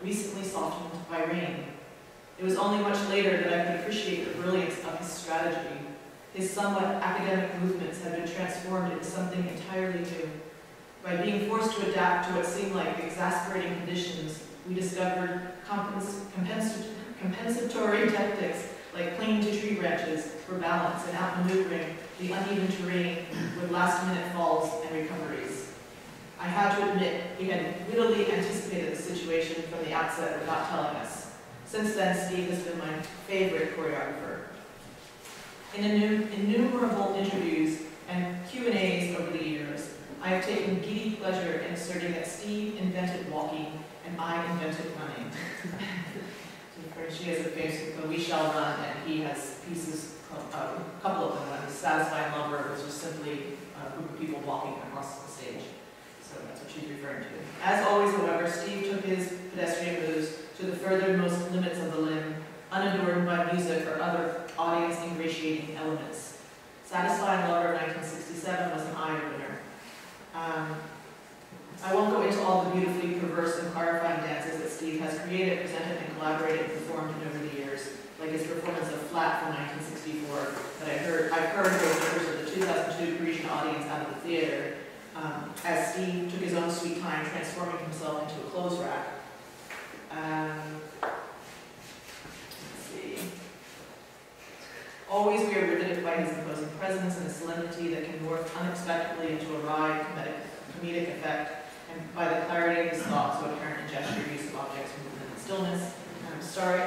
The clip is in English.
recently softened by rain. It was only much later that I could appreciate the brilliance of his strategy. His somewhat academic movements had been transformed into something entirely new. By being forced to adapt to what seemed like exasperating conditions, we discovered compensatory tactics like clinging to tree branches for balance and outmaneuvering the uneven terrain with last-minute falls and recoveries. I had to admit he had wittily anticipated the situation from the outset without telling us. Since then, Steve has been my favorite choreographer. In innumerable interviews and Q&As over the years, I have taken giddy pleasure in asserting that Steve invented walking and I invented running. She has a famous book, We Shall Run, and he has pieces, a couple of them. One is Satisfying Lover, which is simply a group of people walking across the stage. So that's what she's referring to. As always, however, Steve took his pedestrian moves to the furthermost limits of the limb, unadorned by music or other audience-ingratiating elements. Satisfying Lover 1967 was an eye-opener. I won't go into all the beautifully perverse and clarifying dances that Steve has created, presented, and collaborated and performed in over the years, like his performance of Flat from 1964 that I've heard those members of the 2002 Parisian audience out of the theater, as Steve took his own sweet time transforming himself into a clothes rack. Let's see. Always we are riveted by his imposing presence and a solemnity that can morph unexpectedly into a wry comedic effect, and by the clarity of his thoughts so apparent in gesture, use of objects, movement, and stillness. I'm sorry